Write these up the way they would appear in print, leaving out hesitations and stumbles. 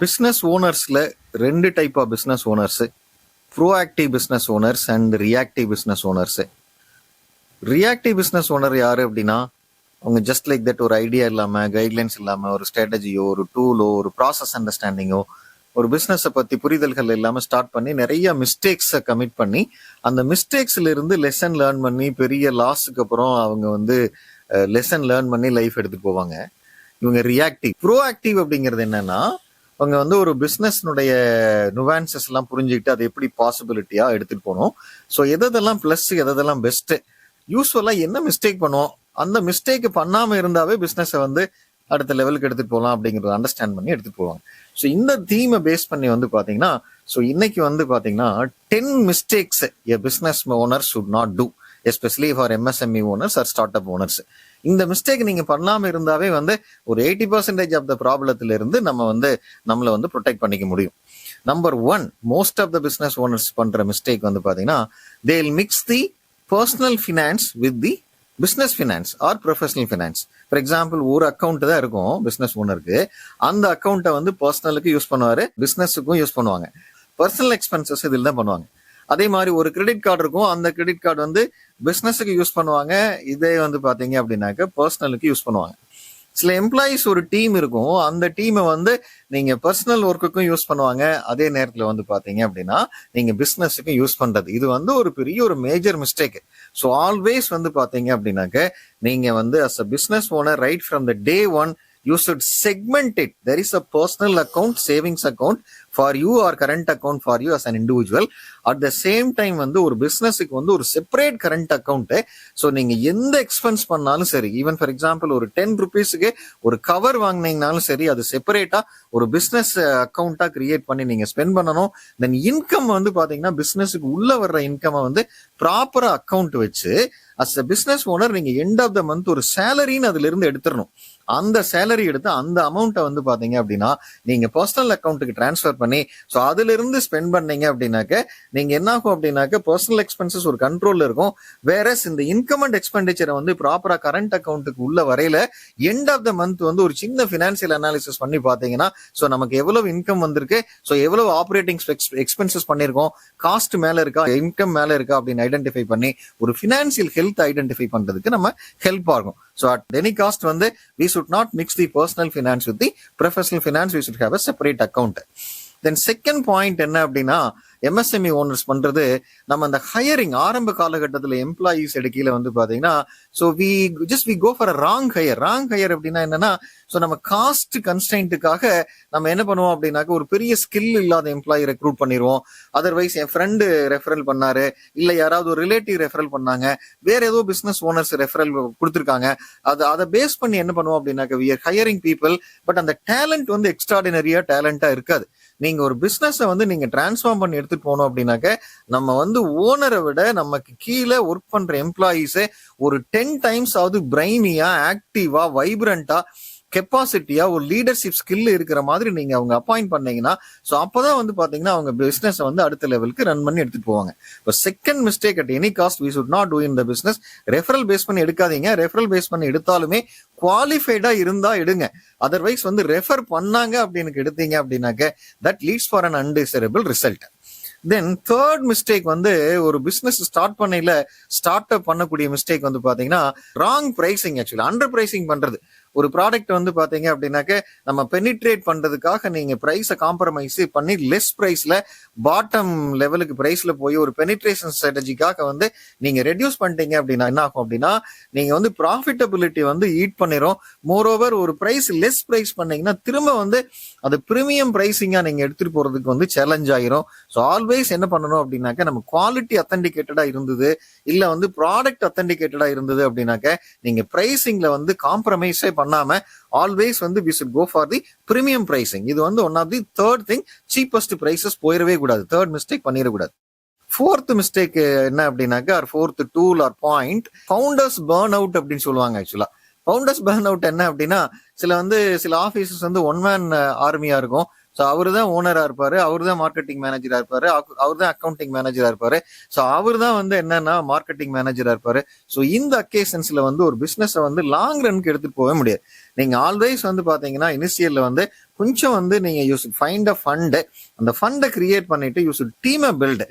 Business ஓனர்ஸ்ல ரெண்டு type of business owners, proactive business owners and reactive business owners. Reactive business owner யாரு அப்படின்னா, அவங்க ஜஸ்ட் லைக் தட் ஒரு ஐடியா இல்லாம, கைட்லைன்ஸ் இல்லாம, ஒரு ஸ்ட்ராட்டஜியோ, ஒரு டூலோ, ஒரு ப்ராசஸ் அண்டர்ஸ்டாண்டிங்கோ, ஒரு பிசினஸை பத்தி புரிதல்கள் இல்லாம ஸ்டார்ட் பண்ணி நிறைய மிஸ்டேக்ஸை கமிட் பண்ணி அந்த மிஸ்டேக்ஸ்ல இருந்து லெசன் லேர்ன் பண்ணி பெரிய லாஸுக்கு அப்புறம் அவங்க லெசன் லேர்ன் பண்ணி லைஃப் எடுத்துட்டு போவாங்க. இவங்க ரியாக்டிவ். ப்ரோஆக்டிவ் அப்படிங்கிறது என்னன்னா, அவங்க ஒரு பிசினஸ்னுடைய நுவான்சஸ் எல்லாம் புரிஞ்சுக்கிட்டு அது எப்படி பாசிபிலிட்டியா எடுத்துட்டு போகணும். ஸோ எதெல்லாம் பிளஸ், எதெல்லாம் பெஸ்ட், யூஸ்வலா என்ன மிஸ்டேக் பண்ணுவோம், அந்த மிஸ்டேக் பண்ணாம இருந்தாவே பிசினஸை அடுத்த லெவலுக்கு எடுத்துட்டு போகலாம் அப்படிங்கறத அண்டர்ஸ்டாண்ட் பண்ணி எடுத்துட்டு போவாங்க. ஸோ இந்த தீமை பேஸ் பண்ணி பாத்தீங்கன்னா, ஸோ இன்னைக்கு பாத்தீங்கன்னா 10 mistakes a business owner should not do, especially for MSME owners or start up owners. இந்த மிஸ்டேக் நீங்க பண்ணாம இருந்தாவே ஒரு 80% ஆஃப் த ப்ராப்ளத்துல இருந்து நம்மளை ப்ரொடெக்ட் பண்ணிக்க முடியும். Number 1, most of the business owners பண்ற மிஸ்டேக் பாத்தீங்கன்னா, they will mix the personal finance with the business finance or professional finance. For example, ஒரு அக்கௌண்ட் தான் இருக்கும் பிசினஸ் ஓனருக்கு, அந்த அக்கௌண்ட்டை பர்சனலுக்கு யூஸ் பண்ணுவாரு, பிசினஸுக்கும் யூஸ் பண்ணுவாங்க. பர்சனல் எக்ஸ்பென்சஸ் இதில் தான் பண்ணுவாங்க. அதே மாதிரி ஒரு கிரெடிட் கார்டு இருக்கும், அந்த கிரெடிட் கார்டு பிசினஸுக்கு யூஸ் பண்ணுவாங்க, இதே பாத்தீங்க அப்படின்னாக்க பர்சனலுக்கு யூஸ் பண்ணுவாங்க. சில எம்ப்ளாயிஸ் ஒரு டீம் இருக்கும், அந்த டீமை நீங்க பர்சனல் ஒர்க்குக்கும் யூஸ் பண்ணுவாங்க, அதே நேரத்துல பாத்தீங்க அப்படின்னா நீங்க பிசினஸுக்கும் யூஸ் பண்றது, இது ஒரு பெரிய ஒரு மேஜர் மிஸ்டேக். ஸோ ஆல்வேஸ் பாத்தீங்க அப்படின்னாக்க நீங்க as a business owner right from the day one you should segment it. There is a personal account, savings account for you or current account for you as an individual. At the same time ஒரு பிசினஸுக்கு ஒரு separate current account. So நீங்க எந்த expense பண்ணாலும் சரி, even for example ஒரு 10 rupeesக்கு ஒரு cover வாங்கினீங்கனாலும் சரி, அது செப்பரேட்டா ஒரு பிசினஸ் அக்கௌண்டா கிரியேட் பண்ணி நீங்க ஸ்பெண்ட் பண்ணணும். தென் இன்கம் பாத்தீங்கன்னா பிசினஸுக்கு உள்ள வர்ற இன்கம் ப்ராப்பரா அக்கௌண்ட் வச்சு அஸ் அ பிசினஸ் ஓனர் நீங்க எண்ட் ஆஃப் த மந்த் ஒரு சேலரின்னு அதுல இருந்து எடுத்துடணும். அந்த சேலரி எடுத்து அந்த அமௌண்ட்டை பாத்தீங்க அப்படின்னா நீங்க பர்சனல் அக்கௌண்ட்டுக்கு டிரான்ஸ்ஃபர் பண்ணி, ஸோ அதுல இருந்து ஸ்பெண்ட் பண்ணீங்க அப்படின்னாக்க நீங்க என்ன ஆகும் அப்படின்னாக்க பர்சனல் எக்ஸ்பென்சஸ் ஒரு கண்ட்ரோல்ல இருக்கும். வேற இந்த இன்கம் அண்ட் எக்ஸ்பெண்டிச்சரை ப்ராப்பரா கரண்ட் அக்கௌண்ட்டுக்கு உள்ள வரையில எண்ட் ஆஃப் த மந்த் ஒரு சின்ன பினான்சியல் அனாலிசிஸ் பண்ணி பாத்தீங்கன்னா, ஸோ நமக்கு எவ்வளவு இன்கம் வந்திருக்கு, ஸோ எவ்வளவு ஆப்ரேட்டிங் எக்ஸ்பென்சஸ் பண்ணிருக்கோம், காஸ்ட் மேல இருக்கா, இன்கம் மேல இருக்கா அப்படின்னு ஐடென்டிஃபை பண்ணி ஒரு பினான்சியல் ஹெல்த் ஐடென்டிஃபை பண்றதுக்கு நம்ம ஹெல்ப் ஆகும். So at any cost we should not mix the personal finance with the professional finance. We should have a separate account. Then second point என்ன அப்படின்னா, எம்எஸ்எம்இ ஓனர்ஸ் பண்றது, நம்ம அந்த ஹையரிங் ஆரம்ப காலகட்டத்தில் எம்ப்ளாயிஸ் எடுக்கையில பாத்தீங்கன்னா, so we go for wrong hire. Wrong hire அப்படின்னா என்னன்னா, ஸோ நம்ம காஸ்ட் கன்ஸ்டன்ட்டுக்காக நம்ம என்ன பண்ணுவோம் அப்படின்னாக்க ஒரு பெரிய ஸ்கில் இல்லாத எம்ப்ளாயி ரெக்ரூட் பண்ணிடுவோம். அதர்வைஸ் என் ஃப்ரெண்டு ரெஃபரல் பண்ணாரு, இல்ல யாராவது ஒரு ரிலேட்டிவ் ரெஃபரல் பண்ணாங்க, வேற ஏதோ பிசினஸ் ஓனர்ஸ் ரெஃபரல் கொடுத்துருக்காங்க, அதை பேஸ் பண்ணி என்ன பண்ணுவோம் அப்படின்னாக்க we are hiring people. But அந்த டேலண்ட் எக்ஸ்ட்ராடினரியா டேலண்டா இருக்காது. நீங்க ஒரு பிசினஸை நீங்க டிரான்ஸ்ஃபார்ம் பண்ணி எடுத்துட்டு போனோம் அப்படின்னாக்க நம்ம ஓனரை விட நமக்கு கீழே ஒர்க் பண்ற எம்ப்ளாயிஸே ஒரு 10 times ஆவது பிரைனியா, ஆக்டிவா, வைப்ரண்டா, கெப்பாசிட்டியா, ஒரு லீடர்ஷிப் ஸ்கில் இருக்கிற மாதிரி நீங்க அவங்க அப்பாயிண்ட் பண்ணீங்கன்னா, ஸோ அப்பதான் பாத்தீங்கன்னா அவங்க பிசினஸ் அடுத்த லெவலுக்கு ரன் பண்ணி எடுத்துட்டு போவாங்க. இப்போ second mistake, at any cost we should not do in the business, referral base பண்ணி எடுக்காதீங்க. ரெஃபரல் பேஸ் பண்ணி எடுத்தாலுமே குவாலிஃபைடா இருந்தா எடுங்க. அதர்வைஸ் ரெஃபர் பண்ணாங்க அப்படின்னு எடுத்தீங்க அப்படின்னாக்க that leads for an undesirable result. Then third mistake ஒரு பிசினஸ் ஸ்டார்ட் அப் பண்ணக்கூடிய மிஸ்டேக் பாத்தீங்கன்னா wrong pricing. Actually under pricing பண்றது. ஒரு ப்ராடக்ட் பாத்தீங்க அப்படின்னாக்க நம்ம பெனிட்ரேட் பண்றதுக்காக நீங்க பிரைஸை காம்ப்ரமைஸ் பண்ணி லெஸ் பிரைஸ்ல பாட்டம் லெவலுக்கு பிரைஸ்ல போய் ஒரு பெனிட்ரேஷன் ஸ்ட்ராட்டஜிக்காக நீங்க ரெடியூஸ் பண்ணிட்டீங்க அப்படின்னா என்ன ஆகும் அப்படின்னா, நீங்க ப்ராஃபிட்டபிலிட்டி ஈட் பண்ணிரும். மோரோவர் ஒரு பிரைஸ் லெஸ் பிரைஸ் பண்ணீங்கன்னா திரும்ப அது பிரீமியம் பிரைசிங்கா நீங்க எடுத்துட்டு போறதுக்கு சேலஞ்ச் ஆயிரும். ஸோ ஆல்வேஸ் என்ன பண்ணணும் அப்படின்னாக்க நம்ம குவாலிட்டி அத்தன்டிகேட்டடா இருந்தது, இல்ல ப்ராடக்ட் அத்தன்டிகேட்டடா இருந்தது அப்படின்னாக்க நீங்க பிரைசிங்ல காம்ப்ரமைஸே பண்ணாம always we should go for the premium pricing. இது one of the third thing. Cheapest prices போயிடவே கூடாது. தேர்ட் மிஸ்டேக் பண்ணிடக்கூடாது. ஃபோர்த் மிஸ்டேக் என்ன அப்படின்னாக்க, fourth tool or point, founders burn out அப்படின்னு சொல்லுவாங்க. ஆக்சுவலா ஃபவுண்டர்ஸ் பர்ன் அவுட் என்ன அப்படின்னா, சில ஆபீசஸ் ஒன் மேன் ஆர்மியா இருக்கும். ஸோ அவரு தான் ஓனரா இருப்பாரு, அவரு தான் மார்க்கெட்டிங் மேனேஜரா இருப்பாரு, அவர் தான் அக்கௌண்டிங் மேனேஜரா இருப்பாரு. ஸோ அவர் தான் வந்து என்னன்னா மார்க்கெட்டிங் மேனேஜரா இருப்பாரு. ஸோ இந்த அக்கேஷன்ஸ்ல வந்து ஒரு பிசினஸை வந்து லாங் ரனுக்கு எடுத்துட்டு போக முடியாது. நீங்க ஆல்வேஸ் வந்து பாத்தீங்கன்னா இனிஷியல்ல வந்து கொஞ்சம் வந்து நீங்க you should find a fund, அந்த ஃபண்டை கிரியேட் பண்ணிட்டு you should team a build,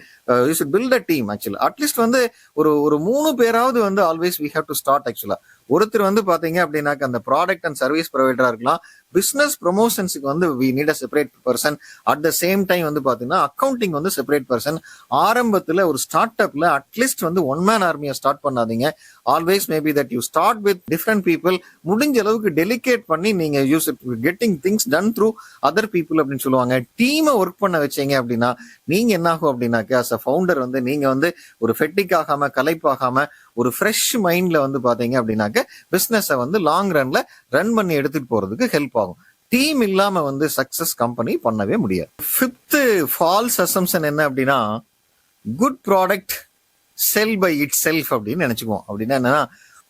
you should build a team. ஆக்சுவலா அட்லீஸ்ட் வந்து ஒரு ஒரு 3 பேராவது வந்து always we have to start. ஆக்சுவலா ஒருத்தர் வந்து பாத்தீங்க அப்படின்னாக்க அந்த ப்ராடக்ட் அண்ட் சர்வீஸ் ப்ரொவைடரா இருக்கலாம், பிசினஸ் ப்ரொமோஷன்ஸுக்கு வந்து we need a separate person. At the same time வந்து பாத்தீங்கன்னா அக்கௌண்டிங் வந்து செப்பரேட் பர்சன். ஆரம்பத்துல ஒரு ஸ்டார்ட் அப்ல அட்லீஸ்ட் வந்து ஒன் மேன் ஆர்மியை ஸ்டார்ட் பண்ணாதீங்க. Always maybe that you start with different people. முடிஞ்ச அளவுக்கு டெலிகேட் பண்ணி நீங்க use getting things ton through other people அப்படின்னு சொல்லுவாங்க. டீமை ஒர்க் பண்ண வச்சீங்க அப்படின்னா நீங்க என்ன ஆகும் அப்படின்னாக்க அஸ் அ ஃபவுண்டர் வந்து நீங்க வந்து ஒரு ஃபெட்டிக் ஆகாம கலைப்பாகாம ஒரு ஃப்ரெஷ் மைண்ட்ல வந்து பாத்தீங்க அப்படின்னாக்க பிசினஸை வந்து லாங் ரன்ல ரன் பண்ணி எடுத்துட்டு போறதுக்கு ஹெல்ப் ஆகும். டீம் இல்லாம வந்து சக்சஸ் கம்பெனி பண்ணவே முடியாது. ஃபிஃப்த் ஃபால்ஸ் அசம்ஷன் என்ன அப்படின்னா, good product sell by itself அப்படின்னு நினைச்சுக்குவோம். அப்படின்னா என்னன்னா,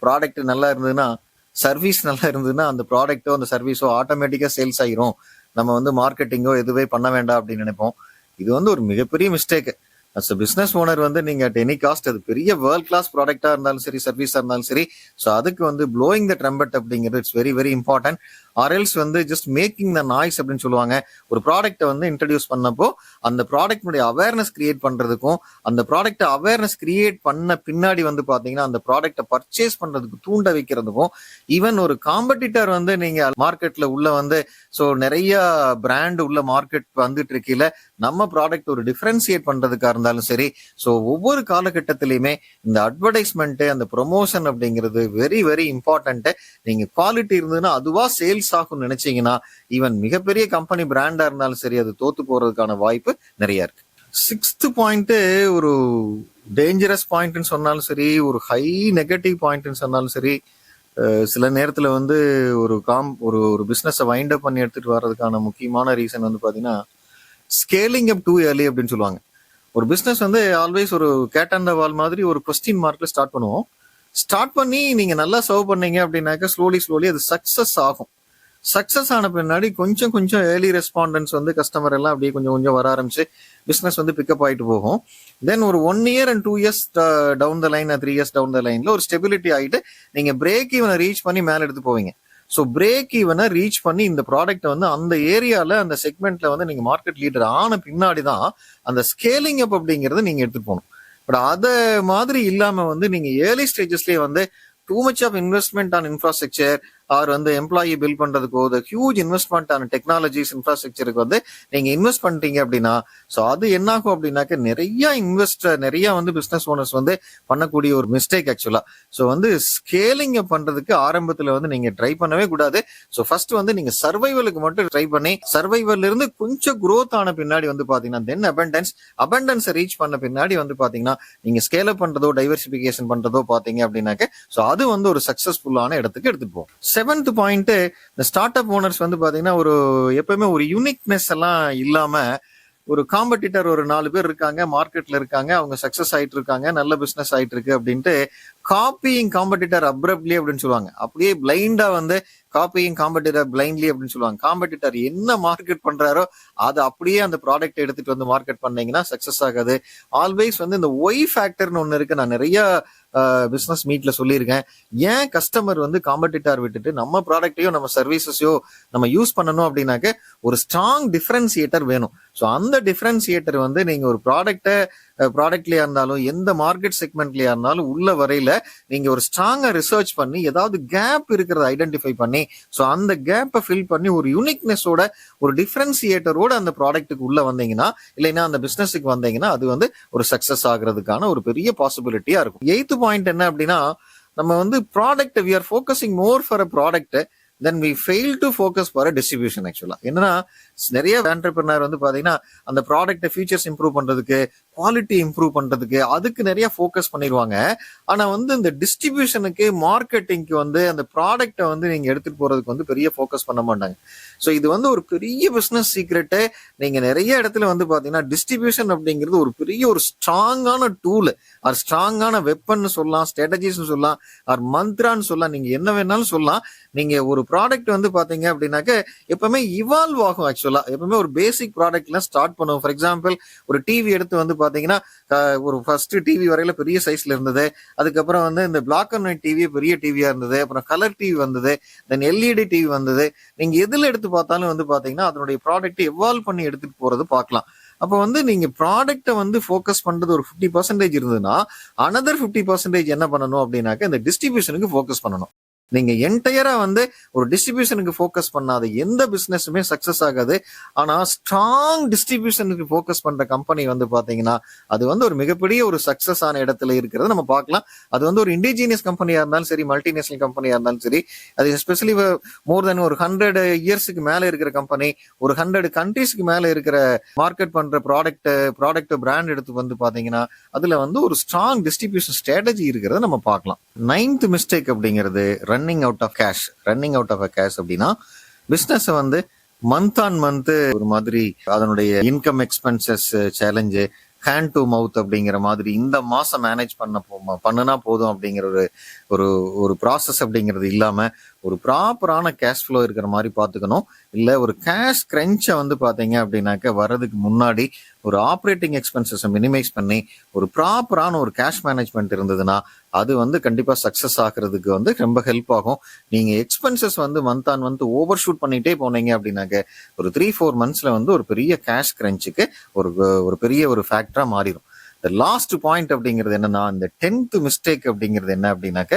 ப்ராடக்ட் நல்லா இருந்ததுன்னா, சர்வீஸ் நல்லா இருந்ததுன்னா அந்த ப்ராடக்ட்டோ அந்த சர்வீஸோ ஆட்டோமேட்டிக்கா சேல்ஸ் ஆயிரும், நம்ம வந்து மார்க்கெட்டிங்கோ எதுவே பண்ண வேண்டாம் அப்படின்னு நினைப்போம். இது வந்து ஒரு மிகப்பெரிய mistake. As a business owner வந்து நீங்க அட் எனி காஸ்ட் அது பெரிய வேர்ல்ட் கிளாஸ் ப்ராடக்டா இருந்தாலும் சரி, சர்வீஸா இருந்தாலும் சரி, ஸோ அதுக்கு வந்து ப்ளோயிங் த ட்ரம்பட் அப்படிங்கிறது இட்ஸ் வெரி வெரி இம்பார்ட்டன்ட். ஆர்எல்ஸ் வந்து ஜஸ்ட் மேக்கிங் த நாய்ஸ் அப்படின்னு சொல்லுவாங்க. ஒரு ப்ராடக்ட்டை வந்து இன்ட்ரடியூஸ் பண்ணப்போ அந்த ப்ராடக்ட்னுடைய அவேர்னஸ் கிரியேட் பண்றதுக்கும், அந்த ப்ராடக்ட்டை அவேர்னஸ் கிரியேட் பண்ண பின்னாடி வந்து பாத்தீங்கன்னா அந்த ப்ராடக்ட்டை பர்ச்சேஸ் பண்றதுக்கு தூண்ட வைக்கிறதுக்கும், ஈவன் ஒரு காம்படிட்டர் வந்து நீங்க மார்க்கெட்ல உள்ள வந்து ஸோ நிறைய பிராண்ட் உள்ள மார்க்கெட் வந்துட்டு இருக்கையில நம்ம ப்ராடக்ட் ஒரு டிஃபரன்சியேட் பண்றதுக்கா இருந்தாலும் சரி, ஸோ ஒவ்வொரு காலகட்டத்திலையுமே இந்த அட்வர்டைஸ்மெண்ட் அந்த ப்ரொமோஷன் அப்படிங்கிறது வெரி வெரி இம்பார்ட்டன்ட். நீங்க குவாலிட்டி இருந்ததுன்னா அதுவா சேல்ஸ் ஆகும் நினைச்சீங்கன்னா ஈவன் மிகப்பெரிய கம்பெனி பிராண்டா இருந்தாலும் சரி அது தோத்து போறதுக்கான வாய்ப்பு நிறைய இருக்கு. 6th பாயிண்ட் ஒரு டேஞ்சரஸ் பாயிண்ட்னு சொன்னாலும் சரி, ஒரு ஹை நெகட்டிவ் பாயிண்ட்னு சொன்னாலும் சரி, சில நேரத்துல வந்து ஒரு ஒரு பிசினஸை வைண்ட் அப் பண்ணி எடுத்துட்டு வர்றதுக்கான முக்கியமான ரீசன் வந்து பாத்தீங்கன்னா ஸ்கேலிங் அப் டூ ஏர்லி அப்படின்னு சொல்லுவாங்க. ஒரு பிசினஸ் வந்து ஆல்வேஸ் ஒரு கேட் அண்ட் வால் மாதிரி ஒரு கொஸ்டின் மார்க்ல ஸ்டார்ட் பண்ணுவோம். ஸ்டார்ட் பண்ணி நீங்க நல்லா சர்வ் பண்ணீங்க அப்படின்னாக்க ஸ்லோலி அது சக்சஸ் ஆகும். சக்சஸ் ஆன பின்னாடி கொஞ்சம் கொஞ்சம் ஏர்லி ரெஸ்பாண்டன்ஸ் வந்து கஸ்டமர் எல்லாம் அப்படியே கொஞ்சம் கொஞ்சம் வர ஆரம்பிச்சு பிசினஸ் வந்து பிக்கப் ஆயிட்டு போகும். தென் ஒரு 1 year and 2 years down the line, 3 years down the லைன்ல ஒரு ஸ்டெபிலிட்டி ஆயிட்டு நீங்க பிரேக் ஈவனை ரீச் பண்ணி மேல எடுத்து போவீங்க. ஸோ பிரேக் ஈவனை ரீச் பண்ணி இந்த ப்ராடக்ட் வந்து அந்த ஏரியால அந்த செக்மெண்ட்ல வந்து நீங்க மார்க்கெட் லீடர் ஆன பின்னாடி தான் அந்த ஸ்கேலிங் அப் அப்படிங்கறத நீங்க எடுத்துட்டு போகணும். பட் அத மாதிரி இல்லாம வந்து நீங்க ஏர்லி ஸ்டேஜஸ்லயே வந்து too much of investment on infrastructure or வந்து எம்ப்ளாயி பில்ட் பண்றதுக்கோ ஹியூஜ் இன்வெஸ்ட்மெண்ட் ஆன டெக்னாலஜிஸ் இன்ஃப்ராஸ்ட்ரக்சருக்கு வந்து நீங்க இன்வெஸ்ட் பண்ணிட்டீங்க அப்படின்னா ஸோ அது என்ன ஆகும் அப்படின்னாக்க நிறைய வந்து பிசினஸ் ஓனர்ஸ் வந்து பண்ணக்கூடிய ஒரு மிஸ்டேக் ஆக்சுவலா. ஸோ வந்து ஸ்கேலிங் பண்றதுக்கு ஆரம்பத்துல வந்து நீங்க ட்ரை பண்ணவே கூடாது. ஸோ ஃபர்ஸ்ட் வந்து நீங்க சர்வைவலுக்கு மட்டும் ட்ரை பண்ணி சர்வைவல்ல இருந்து கொஞ்சம் growth ஆன பின்னாடி வந்து பாத்தீங்கன்னா தென் அபண்டன்ஸ் ரீச் பண்ண பின்னாடி வந்து பாத்தீங்கன்னா நீங்க ஸ்கேல் அப் பண்றதோ டைவர்சிபிகேஷன் பண்றதோ பாத்தீங்க அப்படின்னாக்க ஸோ அது வந்து ஒரு சக்சஸ்ஃபுல்லான இடத்துக்கு எடுத்துட்டு போகும். 7th பாயிண்ட், இந்த ஸ்டார்ட் அப் ஓனர்ஸ் வந்து பாத்தீங்கன்னா ஒரு எப்பவுமே ஒரு யூனிக்னஸ் எல்லாம் இல்லாம ஒரு காம்படிட்டர் ஒரு 4 பேர் இருக்காங்க, மார்க்கெட்ல இருக்காங்க, அவங்க சக்சஸ் ஆயிட்டு இருக்காங்க, நல்ல பிசினஸ் ஆயிட்டு இருக்கு அப்படின்ட்டு காப்பியிங் காம்படிட்டர் அப்ரப்ட்லி அப்படின்னு சொல்லுவாங்க. அப்படியே பிளைண்டா வந்து காப்பியிங் காம்படிட்டர் பிளைண்ட்லி அப்படின்னு சொல்லுவாங்க. காம்படிட்டர் என்ன மார்க்கெட் பண்றாரோ அதை அப்படியே அந்த ப்ராடக்ட் எடுத்துட்டு வந்து மார்க்கெட் பண்ணீங்கன்னா சக்சஸ் ஆகாது. ஆல்வேஸ் வந்து இந்த ஒய் ஃபேக்டர்னு ஒன்னு இருக்கு. நான் நிறைய பிசினஸ் மீட்ல சொல்லியிருக்கேன். ஏன் கஸ்டமர் வந்து காம்படிட்டர் விட்டுட்டு நம்ம ப்ராடக்டையோ நம்ம சர்வீசஸையோ நம்ம யூஸ் பண்ணணும் அப்படின்னாக்க ஒரு ஸ்ட்ராங் டிஃபரன்சியேட்டர் வேணும். ஸோ அந்த டிஃபரன்சியேட்டர் வந்து நீங்க ஒரு ப்ராடக்ட்லயா இருந்தாலும் எந்த மார்க்கெட் செக்மெண்ட்லயா இருந்தாலும் உள்ள வரையில நீங்க ஒரு ஸ்ட்ராங்கா ரிசர்ச் பண்ணி ஏதாவது கேப் இருக்கிறத ஐடென்டிஃபை பண்ணி ஸோ அந்த கேப்பை ஃபில் பண்ணி ஒரு யூனிக்னஸோட ஒரு டிஃபரன்சியேட்டரோட அந்த ப்ராடக்ட்டுக்கு உள்ள வந்தீங்கன்னா இல்லைன்னா அந்த பிசினஸுக்கு வந்தீங்கன்னா அது வந்து ஒரு சக்சஸ் ஆகுறதுக்கான ஒரு பெரிய பாசிபிலிட்டியா இருக்கும். 8th பாயிண்ட் என்ன அப்படின்னா, நம்ம வந்து product we are focusing more for a product then we fail to focus for a distribution. ஆக்சுவலா என்னன்னா நிறைய என்டர்பிரினர் வந்து பாத்தீங்கன்னா அந்த ப்ராடக்ட் ஃபீச்சர்ஸ் இம்ப்ரூவ் பண்றதுக்கு குவாலிட்டி இம்ப்ரூவ் பண்றதுக்கு அதுக்கு நிறைய ஃபோக்கஸ் பண்ணிடுவாங்க. ஆனா வந்து இந்த டிஸ்ட்ரிபியூஷனுக்கு மார்க்கெட்டிங்க்கு வந்து அந்த ப்ராடக்ட்டை வந்து நீங்க எடுத்துட்டு போறதுக்கு வந்து பெரிய ஃபோக்கஸ் பண்ண மாட்டாங்க. ஸோ இது வந்து ஒரு பெரிய பிசினஸ் சீக்ரெட்டு. நீங்க நிறைய இடத்துல வந்து பாத்தீங்கன்னா டிஸ்ட்ரிபியூஷன் அப்படிங்கிறது ஒரு பெரிய ஒரு ஸ்ட்ராங்கான டூல் ஆர் ஸ்ட்ராங்கான வெப்பன் சொல்லலாம், ஸ்ட்ராட்டஜிஸ் சொல்லலாம், ஆர் மந்த்ரான்னு சொல்லலாம், நீங்க என்ன வேணாலும் சொல்லலாம். நீங்க ஒரு ப்ராடக்ட் வந்து பாத்தீங்க அப்படின்னாக்க எப்பவுமே இவால்வ் ஆகும். ஆக்சுவலா எப்பவுமே ஒரு பேசிக் ப்ராடக்ட்ல ஸ்டார்ட் பண்ணுவோம். ஃபார் எக்ஸாம்பிள் ஒரு டிவி எடுத்து வந்து பாத்தீங்கன்னா ஒரு ஃபர்ஸ்ட் டிவி வரையில பெரிய சைஸ்ல இருந்தது. அதுக்கப்புறம் வந்து இந்த பிளாக் அண்ட் ஒயிட் டிவி பெரிய டிவியா இருந்தது. அப்புறம் கலர் டிவி வந்தது, தென் எல்இடி டிவி வந்தது. நீங்க எதுல எடுத்து பார்த்தாலும் வந்து பாத்தீங்கன்னா அதனுடைய ப்ராடக்ட் எவால்வ் பண்ணி எடுத்துட்டு போறது பார்க்கலாம். அப்போ வந்து நீங்க ப்ராடக்ட்டை வந்து ஃபோக்கஸ் பண்றது ஒரு 50% இருந்ததுன்னா அனதர் 50% என்ன பண்ணணும் அப்படின்னாக்க இந்த டிஸ்ட்ரிபியூஷனுக்கு ஃபோக்கஸ் பண்ணணும். நீங்க என்டையரா வந்து ஒரு டிஸ்ட்ரிபியூஷனுக்கு ஃபோக்கஸ் பண்ணாத எந்த பிசினஸுமே சக்சஸ் ஆகாது. ஆனா ஸ்ட்ராங் டிஸ்ட்ரிபியூஷனுக்கு ஃபோக்கஸ் பண்ற கம்பெனி வந்து பாத்தீங்கன்னா அது வந்து ஒரு மிகப்பெரிய ஒரு சக்சஸ் ஆன இடத்துல இருக்கிறது நம்ம பார்க்கலாம். அது வந்து ஒரு இண்டிஜினியஸ் கம்பெனியா இருந்தாலும் சரி, மல்டிநேஷனல் கம்பெனியா இருந்தாலும் சரி, அது எஸ்பெஷலி மோர் தென் ஒரு 100 இயர்ஸ்க்கு மேல இருக்கிற கம்பெனி, ஒரு 100 கண்ட்ரீஸ்க்கு மேல இருக்கிற மார்க்கெட் பண்ற ப்ராடக்ட் பிராண்ட் எடுத்து வந்து பாத்தீங்கன்னா அதுல வந்து ஒரு ஸ்ட்ராங் டிஸ்ட்ரிபியூஷன் ஸ்ட்ராட்டஜி இருக்கிறத நம்ம பார்க்கலாம். 9th மிஸ்டேக் அப்படிங்கிறது running out of cash. Running out of cash அப்படின்னா பிசினஸ் வந்து மந்த் ஆன் மந்த் ஒரு மாதிரி அதனுடைய income expenses challenge, hand to mouth அப்படிங்கிற மாதிரி இந்த மாசம் மேனேஜ் பண்ணுனா போதும் அப்படிங்கிற ஒரு ஒரு ப்ராசஸ் அப்படிங்கிறது இல்லாம ஒரு ப்ராப்பரான கேஷ் ஃப்ளோ இருக்கிற மாதிரி பார்த்துக்கணும். இல்லை ஒரு கேஷ் கிரன்ச்சை வந்து பார்த்தீங்க அப்படின்னாக்க வர்றதுக்கு முன்னாடி ஒரு ஆப்ரேட்டிங் எக்ஸ்பென்சஸை மினிமைஸ் பண்ணி ஒரு ப்ராப்பரான ஒரு கேஷ் மேனேஜ்மெண்ட் இருந்ததுன்னா அது வந்து கண்டிப்பாக சக்ஸஸ் ஆகிறதுக்கு வந்து ரொம்ப ஹெல்ப் ஆகும். நீங்கள் எக்ஸ்பென்சஸ் வந்து month on month over shoot பண்ணிட்டே போனீங்க அப்படின்னாக்க ஒரு 3-4 monthsல வந்து ஒரு பெரிய கேஷ் கிரன்ச்சுக்கு ஒரு பெரிய ஒரு ஃபேக்டரா மாறிடும். இந்த லாஸ்ட் பாயிண்ட் அப்படிங்கிறது என்னன்னா, இந்த 10th மிஸ்டேக் அப்படிங்கிறது என்ன அப்படின்னாக்க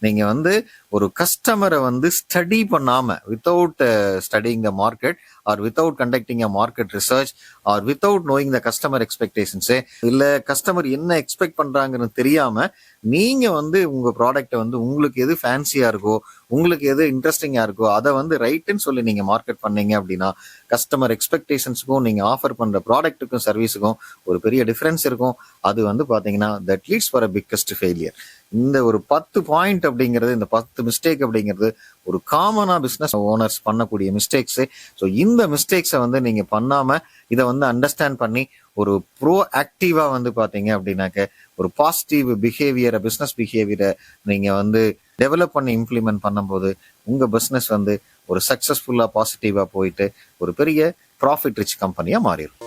நீங்க வந்து ஒரு கஸ்டமரை வந்து ஸ்டடி பண்ணாம without studying the market or without conducting a market research or without knowing the customer expectations, இல்ல கஸ்டமர் என்ன எக்ஸ்பெக்ட் பண்றாங்கன்னு தெரியாம நீங்க வந்து உங்க ப்ராடக்ட்டை வந்து உங்களுக்கு எது ஃபேன்சியா இருக்கோ, உங்களுக்கு எது இன்ட்ரெஸ்டிங்கா இருக்கோ அதை வந்து ரைட்டுன்னு சொல்லி நீங்க மார்க்கெட் பண்ணீங்க அப்படின்னா கஸ்டமர் எக்ஸ்பெக்டேஷன்ஸுக்கும் நீங்க ஆஃபர் பண்ற ப்ராடக்ட்டுக்கும் சர்வீஸுக்கும் ஒரு பெரிய டிஃபரன்ஸ் இருக்கும். அது வந்து பாத்தீங்கன்னா that leads for a biggest failure. இந்த ஒரு 10 பாயிண்ட் அப்படிங்கிறது, இந்த 10 மிஸ்டேக் அப்படிங்கிறது ஒரு காமனா பிசினஸ் ஓனர்ஸ் பண்ணக்கூடிய மிஸ்டேக்ஸ். ஸோ இந்த மிஸ்டேக்ஸை வந்து நீங்க பண்ணாம இதை வந்து அண்டர்ஸ்டாண்ட் பண்ணி ஒரு ப்ரோ ஆக்டிவா வந்து பாத்தீங்க அப்படின்னாக்க ஒரு பாசிட்டிவ் பிஹேவியரை, பிசினஸ் பிஹேவியரை நீங்க வந்து டெவலப் பண்ணி இம்ப்ளிமெண்ட் பண்ணும்போது உங்க பிசினஸ் வந்து ஒரு சக்சஸ்ஃபுல்லா பாசிட்டிவா போயிட்டு ஒரு பெரிய ப்ராஃபிட் ரிச் கம்பெனியா மாறிடும்.